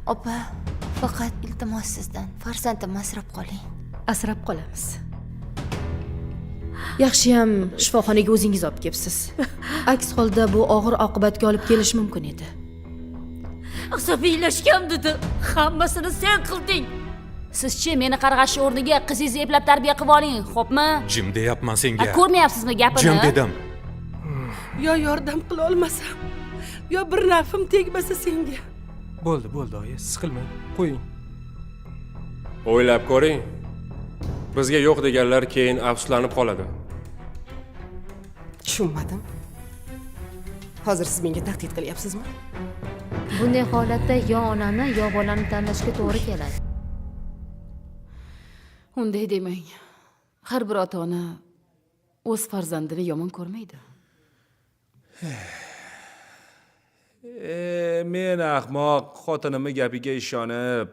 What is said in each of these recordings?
Opa, faqat iltimos sizdan farzandimni asrab qoling. Asrab qolamiz. Yaxshiyam shifoxonaga o'zingiz olib kelibsiz. Aks holda bu og'ir oqibatga olib kelishi mumkin edi. Asabiylashgan dedi. Hammasini sen qilding. Siz-chi meni qarg'ash o'rniga qizingizni eplab tarbiya qilib oling, xo'pmi? Jim deyapman senga. Ko'rmayapsizmi gapini? Jim dedim. Yo yordam qila olmasam, yo bir nafim tegmasa senga. Bo'ldi, oyi, siqilmang. Qo'ying. O'ylab ko'ring. Bizga yo'q deganlar keyin afsuslanib qoladi. Tushunmadim. Hozir siz menga tahdid qilyapsizmi? Bunday holatda yo onani yo bolani tanlashga to'g'ri keladi. Unday demang. Har bir ota-ona o'z farzandini yomon ko'rmaydi. Men ahmoq xotinimning gapiga ishonib,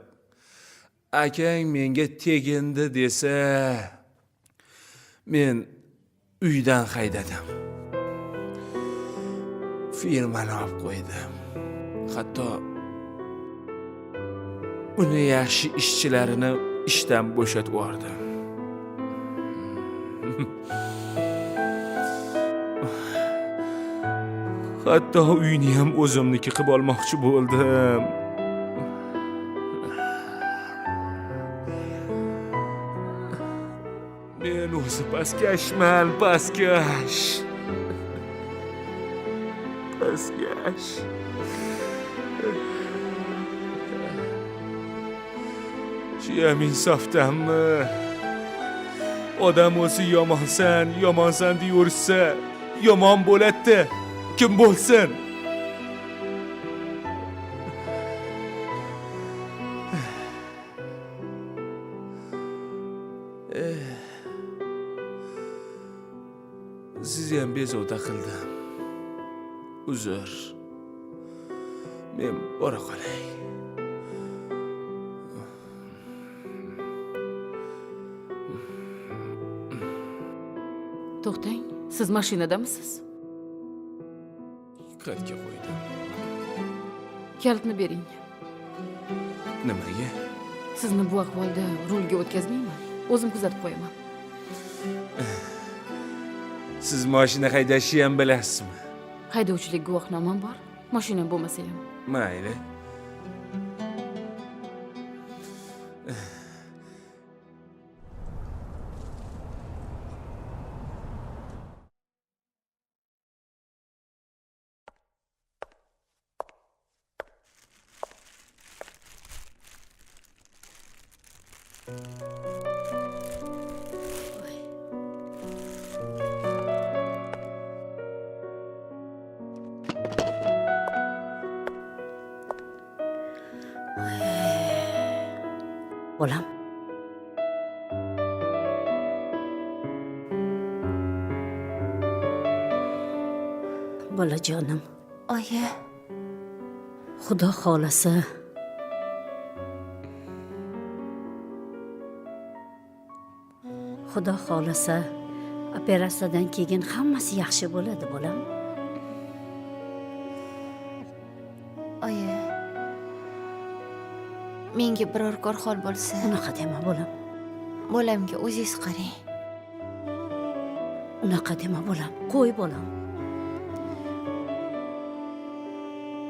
akang menga tegindi desa, men uydan haydadim. Firmani olib qo'ydim. Hatto uni yaxshi ishchilarini ishdan bo'shatib yubordim. Hatto uyni ham o'zimniki qilib olmoqchi bo'ldim. Men o'zi pastkashman, pastkash. Pastkash. Shiyam insofdanmi? Odam o'zi yomonsan deyursa, yomon bo'ladi. Kim bo'lsin? Sizni ham bezovta qildim. Uzr. Men bora qolay. To'xtang, siz mashinadamisiz? Qatga qo'ydim. Kalitni bering. Nimaga? Sizni bu ahvolda rulga o'tkazmayman. O'zim kuzatib qo'yaman. Siz mashina haydashni ham bilasizmi? Haydovchilik guvohnomam bor. Mashinam bo'lmasa ham. Mayli. Bolam. Bolajonim, Oyi, Xudo xolasa operatsiyadan keyin hammasi yaxshi bo'ladi, bolam. oyi. Menga biror ko'r hol bo'lsa, Unaqa dema, bolam. bolamga o'zingiz qarang. Unaqa dema, bolam. Qo'y, bolam.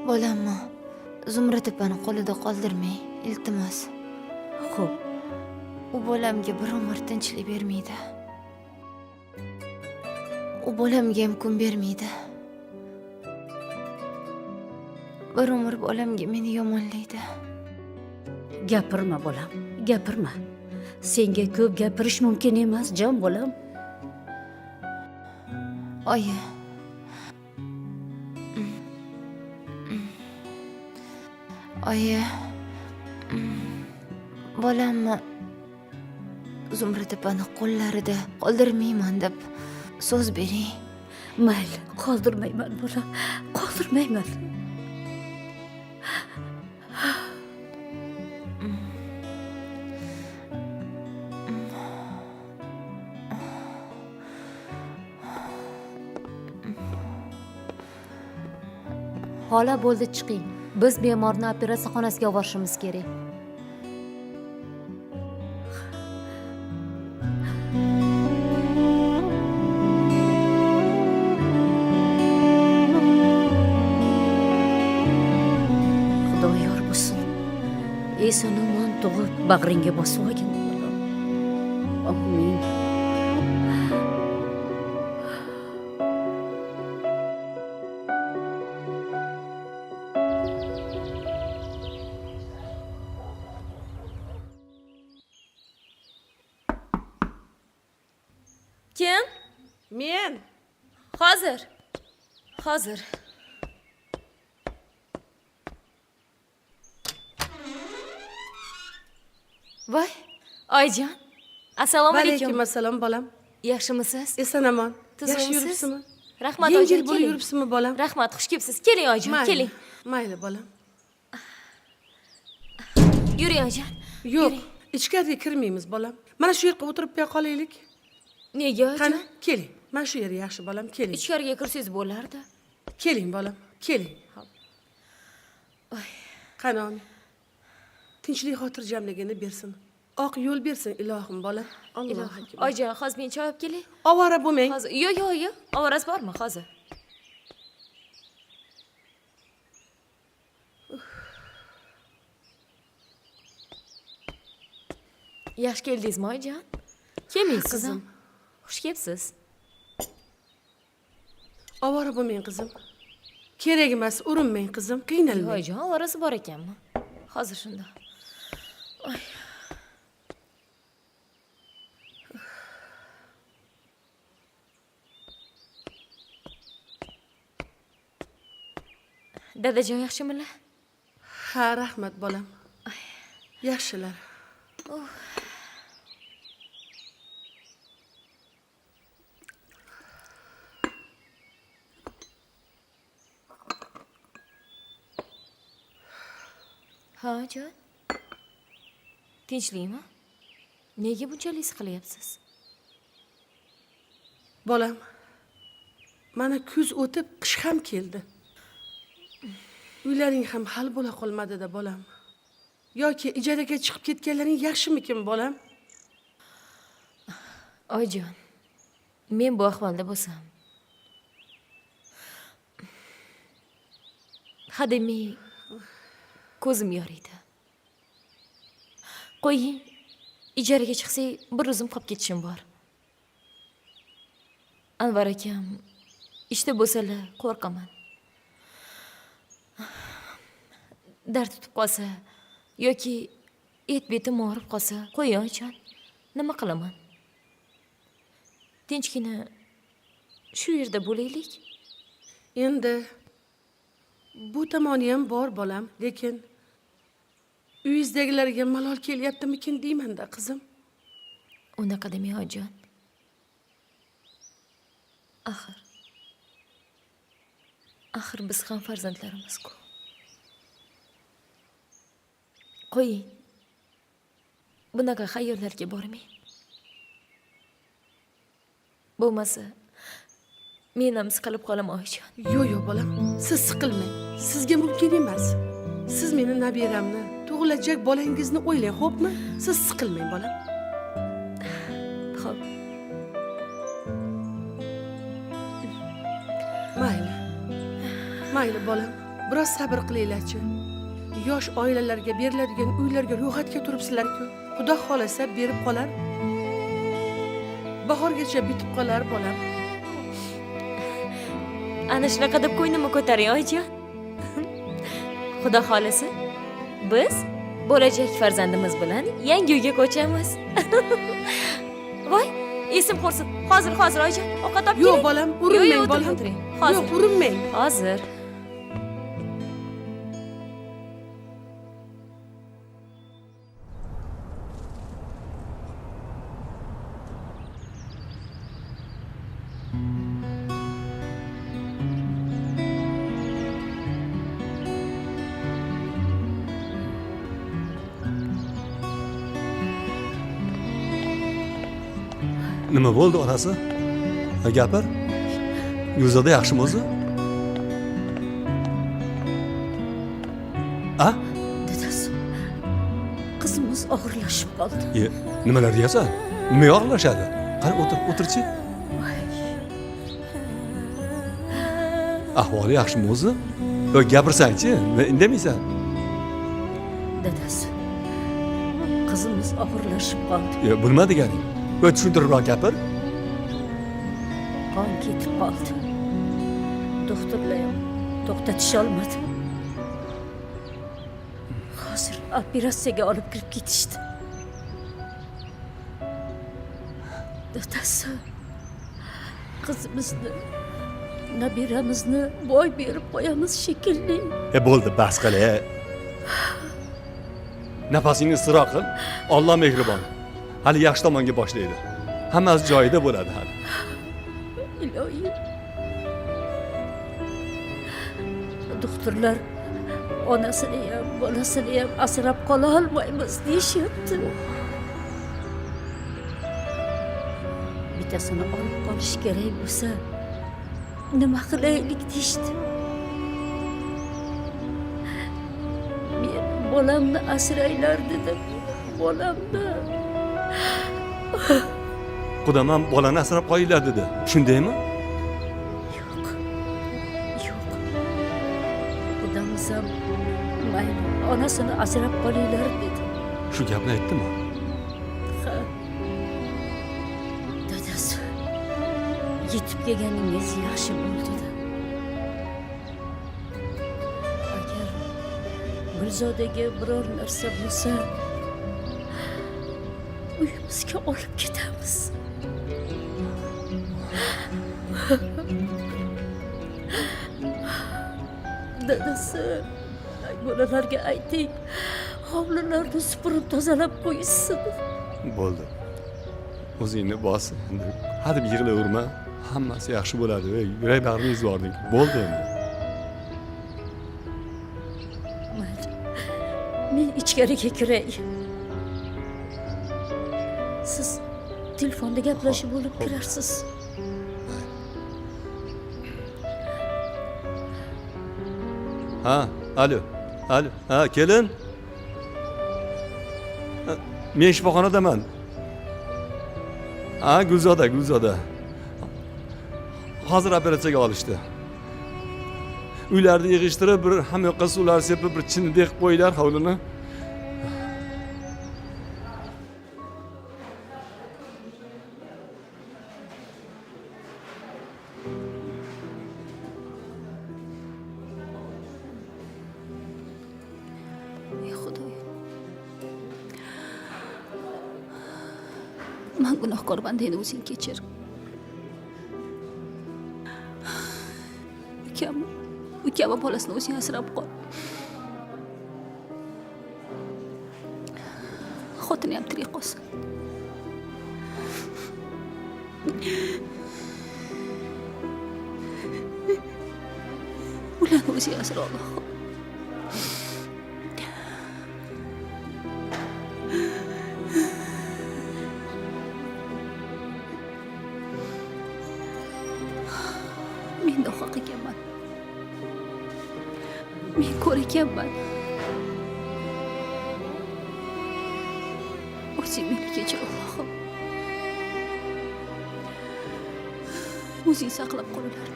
Bolamni Zumrad opani qo'lida qoldirmang, iltimos. Xo'p, U bolamga bir umr tinchlik bermaydi. U bolamga ham kun bermaydi. Bir umr bolamga meni yomonlaydi. gapirma, bolam. Gapirma. Senga ko'p gapirish mumkin emas, jon bolam. Oyi. Oyi. Bolamni Zumrad opani qo'llarida qoldirmayman deb so'z bering. Mayli, qoldirmayman, bolam. Qoldirmayman. Xola bo'ldi, chiqing. Biz bemorni operatsiya xonasiga olib borishimiz kerak. Xudo yor bo'lsin. Eson omon tug'ib bag'ringga bosib olgin. Amin. Kim? Men. Hozir. Voy, oyijon. Assalomu alaykum. Alaykum assalom bolam. Yaxshimisiz? Eson omon. Yaxshi Tuzukmisiz? yuribsizmi? Rahmat Yengil oyijon, bo'lib keling. yuribsizmi bolam? Rahmat, xush kelibsiz. Keling oyijon, keling. Mayli bolam. Yuring oyijon. Yo'q, ichkariga kirmaymiz bolam. Mana shu yerga o'tirib qolaylik. Nega oyijon? Qani, keling. Mana shu yer yaxshi bolam, keling. Ichkariga kirsangiz bo'lardi. Keling bolam, keling. Qani omi. Tinchlik xotirjamligini bersin. Oq yo'l bersin ilohim bolam. Alloh akbar. Oyijon, hozir men choy olib kelay. Ovora bo'lmang. Hozir. Yo'q. Ovoraz bormi hozir? Yaxshi keldingizmi oyijon? Kelmaysiz Qizim. Xush kelibsiz. Ovora bo'lmang qizim. Kerak emas, urinmang qizim, qiynalmang. Oyijon, ovorasi bor ekanmi? Hozir shunda. Dadajon yaxshimilar? Ha, rahmat bolam. Yaxshilar. Ha, jon. Tinchlikmi? Nega bunchalik siqilyapsiz? Bolam. Mana kuz o'tib, qish ham keldi. Uylaring ham hal bo'la qolmadi-da bolam. Yoki ijaraga chiqib ketganlaring yaxshimikin bolam? Oyijon, men bu ahvolda bo'lsam, hademay ko'zim yoriydi. Qo'ying, ijaraga chiqsak, bir o'zim qolib ketishim bor. Anvar akam ishda bo'lsalar qo'rqaman. Dard tutib qolsa yoki et-betim og'rib qolsa, qo'ying oyijon. Nima qilaman? Tinchgina shu yerda bo'laylik. Endi bu tomoni ham bor bolam, lekin uyingizdagilarga malol kelyaptimikin deyman-da qizim. Unaqa demang oyijon. Axir biz ham farzandlarimiz-ku. Qo'ying. Bunaqa xayollarga bormang. Bo'lmasa, men ham siqilib qolaman oyijon. Yo'q bolam, siz siqilmang. Sizga mumkin emas. Siz meni nabiramni, tug'ilajak bolangizni o'ylang, xo'pmi? Siz siqilmang bolam. Xo'p. Mayli bolam, biroz sabr qilinglar-chi. Yosh oilalarga beriladigan uylarga ro'yxatga turibsizlar-ku. Xudo xolasa berib qolar. Bahorgacha bitib qolar bolam. Ana shunaqa deb ko'nglimni ko'taring oyijon. Xudo xolasa, biz bo'lajak farzandimiz bilan yangi uyga ko'chamiz. Voy, esim qursin. Hozir oyijon, ovqat olib keling. Yo'q bolam, urinmang bolam. Hozir. Yo'q, urinmang. Hozir. Nima bo'ldi onasi? Gapir. Yuzada yaxshimi o'zi? A? Dadasi, qizimiz og'irlashib qoldi. Nimalar deyasan? Nimaga og'irlashadi? Qani o'tirchi. Ahvoli yaxshimi o'zi? Gapirsang-chi, indamaysan. Dadasi, qizimiz og'irlashib qoldi. Bu nima deganing? Tushuntiribroq gapir. Qon ketib qoldi. Doktorlar ham to'xtatisha olmadi. Hozir operatsiyaga olib kirib ketishdi. Dadasi, qizimizni, nabiramizni boy berib qo'yamiz shekilli. Bo'ldi, bas qil. Nafasingni isroq qil. Alloh mehribon. Hali yaxshi tomonga boshlaydi. Hammasi joyida bo'ladi hali. Iloyim. Doktorlar onasini ham, bolasini ham asrab qola olmaymiz deyishyapti. Bittasini olib qolish kerak bo'lsa, nima qilaylik deyishdi. Men bolamni asraylar dedim. Bolamni. Qudam ham bolani asrab qo'yinglar dedi. Shundaymi? Yo'q. Qudamiz ham mayli onasini asrab qolinglar dedi. Shu gapni aytdimi? Ha. Dadasi, yetib kelganingiz yaxshi bo'ldi-da. Agar Gulzodaga biror narsa bo'lsa, uyimizga olib ketamiz. Dadasi, bolalarga ayting, hovlilarni supurib tozalab qo'yishsin. Bo'ldi. O'zingni bos. Hadeb yig'laverma. Hammasi yaxshi bo'ladi. Yurak bag'rini ezvording. Bo'ldi endi. Mayli. Men ichkariga kiray. Siz telefonda gaplashib bo'lib kirarsiz. Ha, alo. Ha, kelin. Men shifoxonadaman. Ha, Gulzoda. Hozir operatsiyaga olishdi. Uylarni yig'ishtirib, bir hamyoqqa suvlar sepib, bir chinidek qo'ylar hovlini. Ey Xudoyim. Men gunohkorman, endi o'zing kechir. Ukam bolasini o'zing asrab qol. Xotini ham tirik qolsin. Ularni o'zing asra Alloh. Men nohaq ekanman. Men ko'r ekanman. O'zing meni kechir Allohim. O'zing saqlab qol ularni.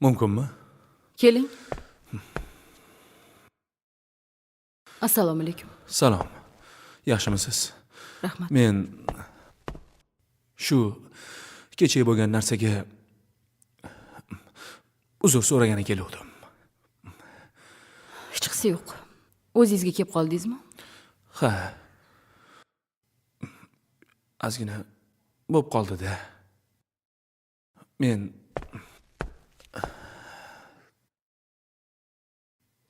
Mumkinmi? Keling. Assalomu alaykum. Salom. Yaxshimisiz? Rahmat. Men shu kecha bo'lgan narsaga uzr so'ragani keluvdim. Hech qisi yo'q. O'zingizga kelib qoldingizmi? Ha. Ozgina bo'lib qoldi-da. Men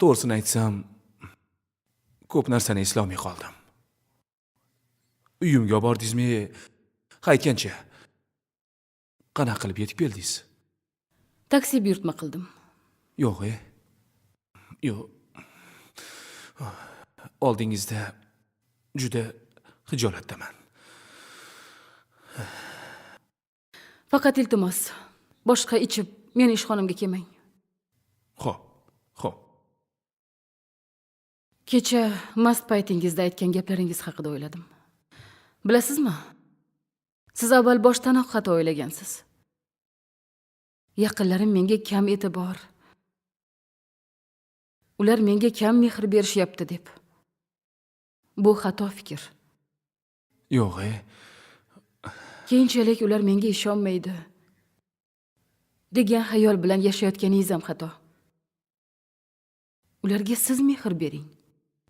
to'g'risini aytsam, ko'p narsani eslolmay qoldim. Uyimga bordingizmi? Qaytgancha qanaqa qilib yetib keldingiz? Taksi buyurtma qildim. Yo'q. Yo'q. oldingizda juda xijolatdaman. Faqat iltimos, boshqa ichib meni ishxonamga kelmang. Xo'p. Kecha mast paytingizda aytgan gaplaringiz haqida o'yladim. Bilasizmi? Siz avval boshdanoq xato o'ylagansiz. Yaqinlarim menga kam e'tibor, ular menga kam mehr berishyapti deb. Bu xato fikr. Yo'q, Keyinchalik ular menga ishonmaydi degan xayol bilan yashayotganingiz ham xato. Ularga siz mehr bering.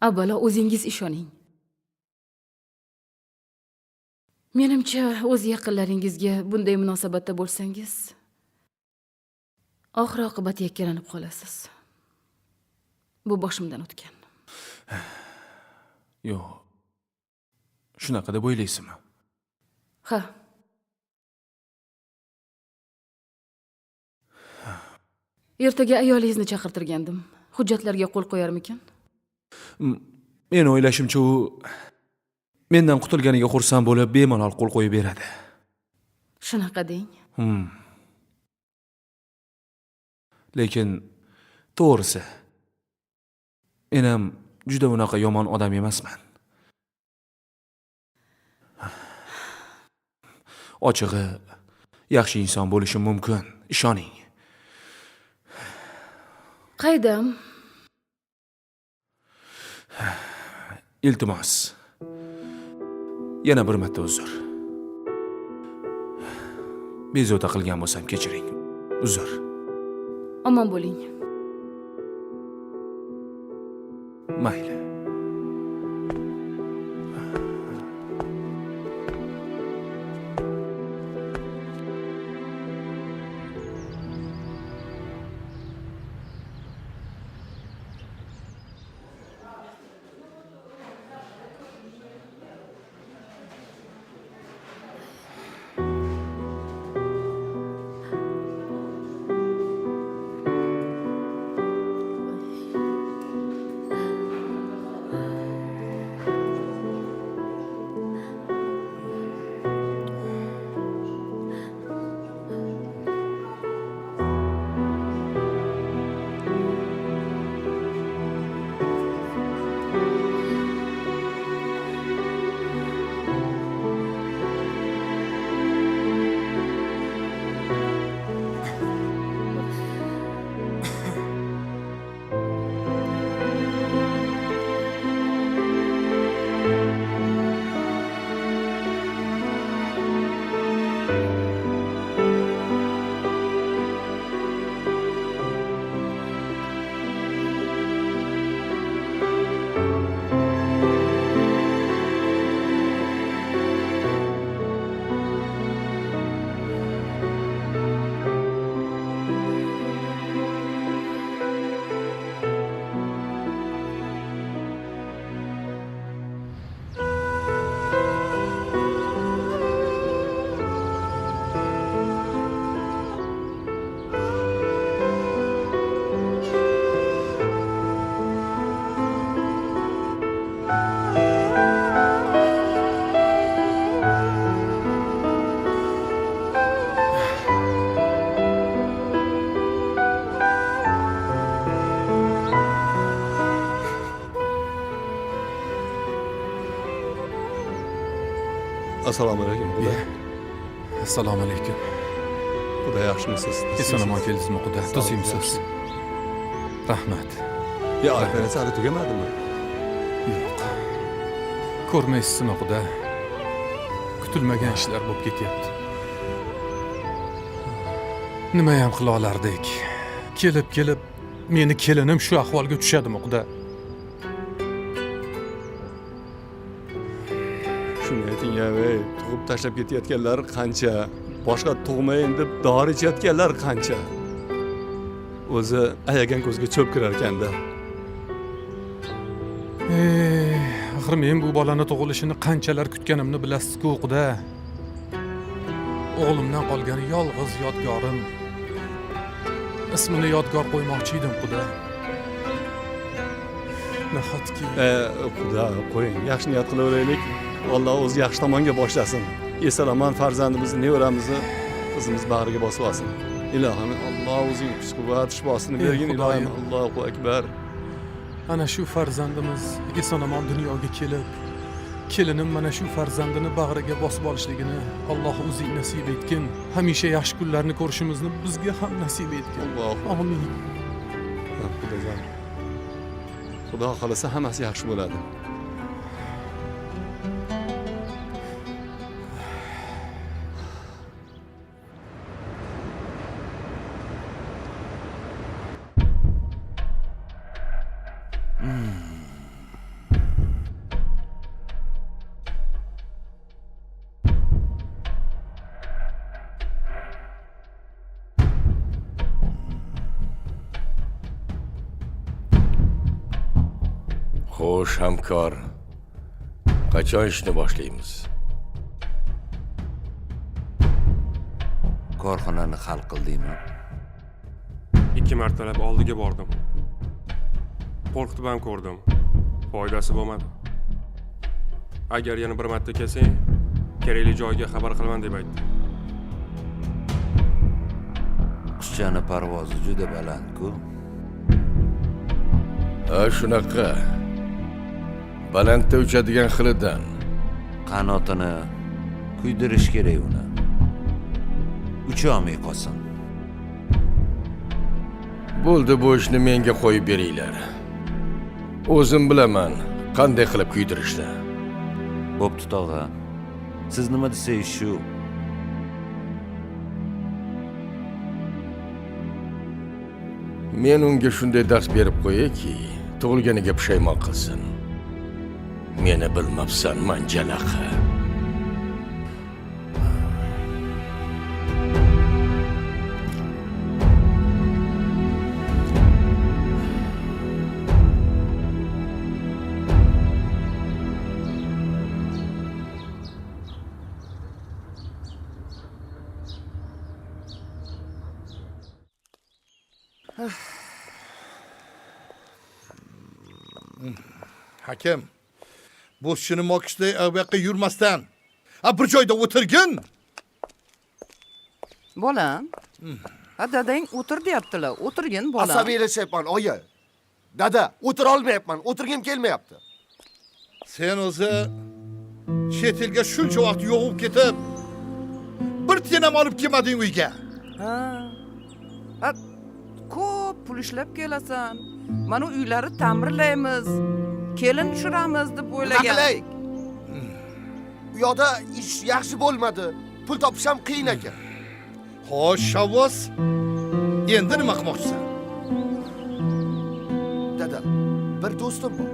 Avvalo o'zingiz ishoning. Menimcha, o'z yaqinlaringizga bunday munosabatda bo'lsangiz, oxir oqibat yakkalanib qolasiz. Bu boshimdan o'tgan. Yo'q. Shunaqa deb o'ylaysizmi? Ha. Ertaga ayolingizni chaqirtirgandim. Hujjatlarga qo'l qo'yarmikan? Men o'ylashimcha, u mendan qutulganiga xursand bo'lib, bemalol qo'l qo'yib beradi. Shunaqa deng. Lekin to'g'risi, men ham juda unaqa yomon odam emasman. Ochig'i, yaxshi inson bo'lishim mumkin, ishoning. Qaydam? Iltimos. Yana bir marta uzr. Bezovta qilgan bo'lsam kechiring. Uzr. Omon bo'ling. Mayli. Assalomu alaykum. Assalomu alaykum. Xudo yaxshimisiz? Eson-omon keldingizmi, Xudo? Tuzimsiz. Rahmat. Ya, operatsiya hali tugamadimi? Yo'q. Ko'rmaysizmi, Xudo? Kutilmagan ishlar bo'lib ketyapti. Nima ham qila olardik? Kelib meni kelinim shu ahvolga tushadimi, Xudo? Shuni ayting-ya, tug'ib tashlab ketayotganlar qancha? Boshqa tug'mayin deb dori ichayotganlar qancha? O'zi ayagan ko'zga cho'p kirar ekanda. Axir men bu bolani tug'ilishini qanchalar kutganimni bilasiz-ku, Xudo. O'g'limdan qolgan yolg'iz yodgorim. Ismini yodgor qo'ymoqchi edim, Xudo. nahotki Xudo qo'ying, yaxshi niyat qilaveraylik. Alloh o'zi yaxshi tomonga boshlasin. Esalomon farzandimizni, nevaramizni qizimiz bag'riga bosib olsin. Ilohim, Alloh o'zing kuch-quvvat, shifosini bergin, ilohim. Allohu akbar. ana shu farzandimiz eson-omon dunyoga kelib, kelinim mana shu farzandini bag'riga bosib olishligini Alloh o'zi nasib etgin. Hamisha yaxshi kunlarni ko'rishimizni bizga ham nasib etgin. Alloh. Amin. Xudojon. Xudo xolasa hammasi yaxshi bo'ladi. Xo'sh, hamkor. Qachon ishni boshlaymiz? Korxonani hal qildingmi? 2 martalab oldiga bordim. Qo'rqitib ham ko'rdim. Foydasi bo'lmadi. Agar yana bir marta kelsang, kerakli joyga xabar qilaman deb aytdi. Qushchani parvozi juda baland-ku. Ha, shunaqa. Balandda uchadigan xilidan. Qanotini kuydirish kerak uni. Ucholmay qolsin. Bo'ldi, bu ishni menga qo'yib beringlar. O'zim bilaman qanday qilib kuydirishni. Bo'pti tog'a. Siz nima desangiz shu. Men unga shunday dars berib qo'yayki, tug'ilganiga pushaymon qilsin. Meni bilmabsan, manjalaqa. Hakim, bo'shchini mokishday u yoqqa yurmasdan, bir joyda o'tirgin. Bolam. Dadang o'tir deyaptilar. O'tirgin bolam. Asabiylashayapman, oyi. Dada, o'tira olmayapman. O'tirgim kelmayapti. Sen o'zi chet elga shuncha vaqt yo'g'ib ketib, bir tiyin ham olib kelmading uyga. Ha. Ko'p pul ishlab kelasan. Mana uylarni ta'mirlaymiz. Kelin tushiramiz deb o'ylagan. Naqlayk. U yoqda ish yaxshi bo'lmadi. Pul topish ham qiyin ekan. Xo'sh, Shavvos, endi nima qilmoqchisan? Dada, bir do'stim bor.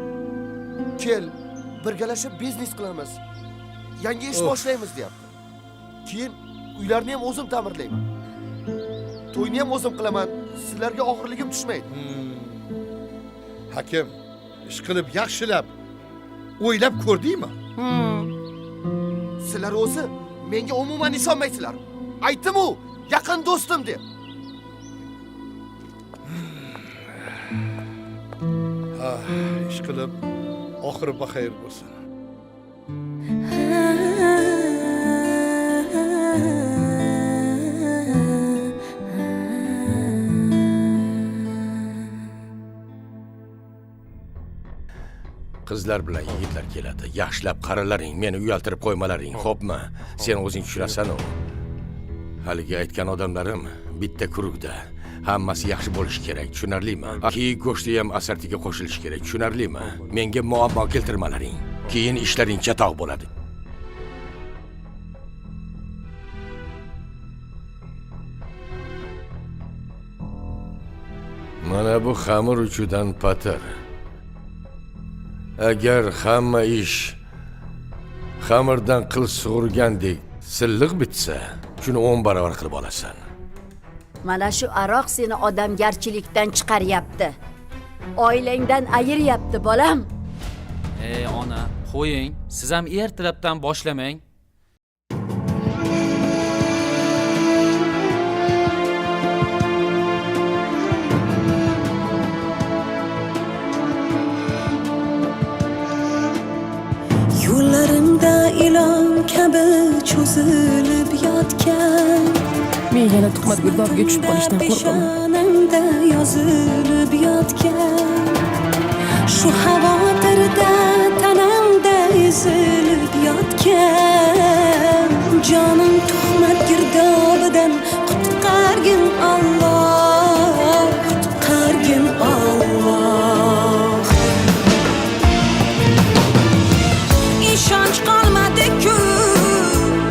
Kel, birgalashib biznes qilamiz. Yangi ish boshlaymiz deyapti. Keyin uylarni ham o'zim ta'mirlayman. To'yni ham o'zim qilaman. Sizlarga og'irligim tushmaydi. Hakim, ish qilib yaxshilab o'ylab ko'rdingmi? Sizlar o'zi menga umuman ishonmaysizlar. Aytdim-ku, yaqin do'stim deb. Ish qilib oxiri baxayr bo'lsin. Qizlar bilan yigitlar keladi. Yaxshilab qaralaring, meni uyaltirib qo'ymalaring, xo'pmi? Sen o'zing tushirasan-ku. Haligi aytgan odamlarim bitta kurukda. Hammasi yaxshi bo'lishi kerak, tushunarlimi? Keyin go'shti ham asartiga qo'shilishi kerak, tushunarlimi? Menga muammo keltirmalaring. Keyin ishlaring chatoq bo'ladi. Mana bu xamir uchidan patir. Agar hamma ish xamirdan qil sug'urgandek silliq bitsa, shuni 10 barobar qilib olasan. Mana shu aroq seni odamgarchilikdan chiqaryapti. Oilangdan ayiryapti, bolam. Ey ona, qo'ying. Siz ham ertalabdan boshlamang. kabi cho'zilib yotgan Men yana tuhmat girdobga tushib qolishdan qo'rqaman. peshonamda yozilib yotgan shu xavotirda tanamda ezilib yotgan jonim tuhmat girdobidan qutqargin Alloh, qutqargin Alloh. Ishonch qolmadi-ku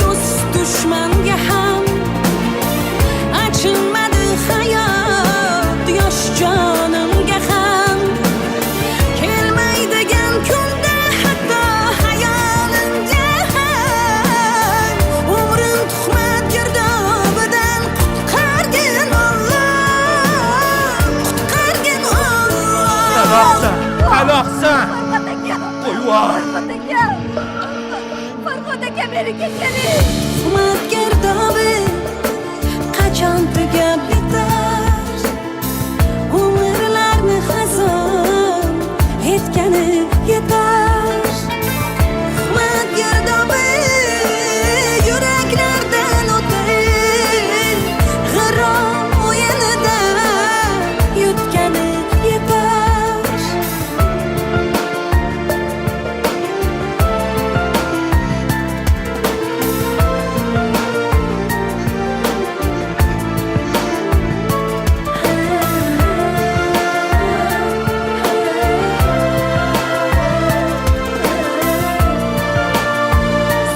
do'st dushmanga ham, achinmadi hayot yosh jonimga ham. Kelmaydigan kunda hatto hayolimga ham umrim tuhmat girdobidan qutqargin Alloh, qutqargin Alloh. Qaloqsan. Qo'yvor. Farhod aka beri ketganing. Tuhmat girdobi qachon tugab bitar? Umrlarni xazon etgani yetar. Tuhmat girdobi yuraklardan o'tib g'irom o'yinida yutgani yetar.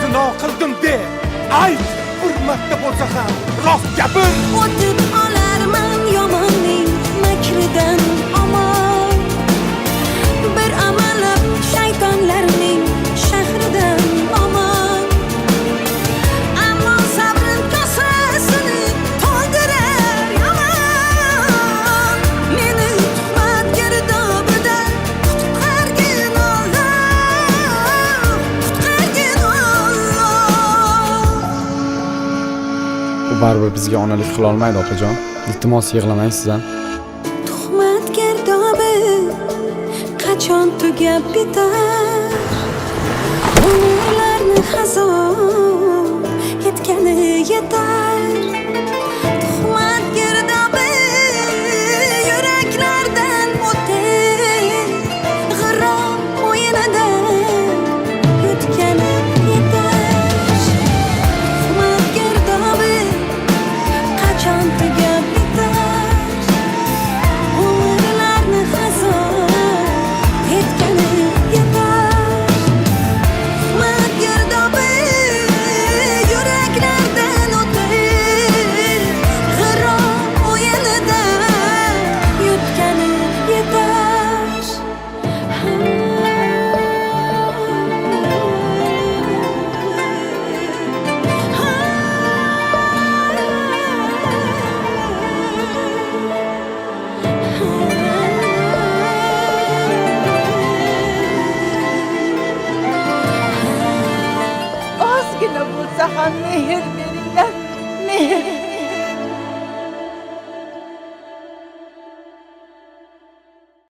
Zino qildim de. Ayt, bir marta bo'lsa ham rost gapir. O'tib olarman yomonning makridan omon. Bir amalab shaytonlarning shahridan omon. Ammo sabrim kosasini to'ldirar yomon. Meni tuhmat girdobidan qutqargin Alloh, qutqargin Alloh. U baribir bizga onalik qila olmaydi opajon. Iltimos yig'lamaysiz ham. Tuhmat girdobi qachon tugab bitar? Umrlarni xazon etgani yetar.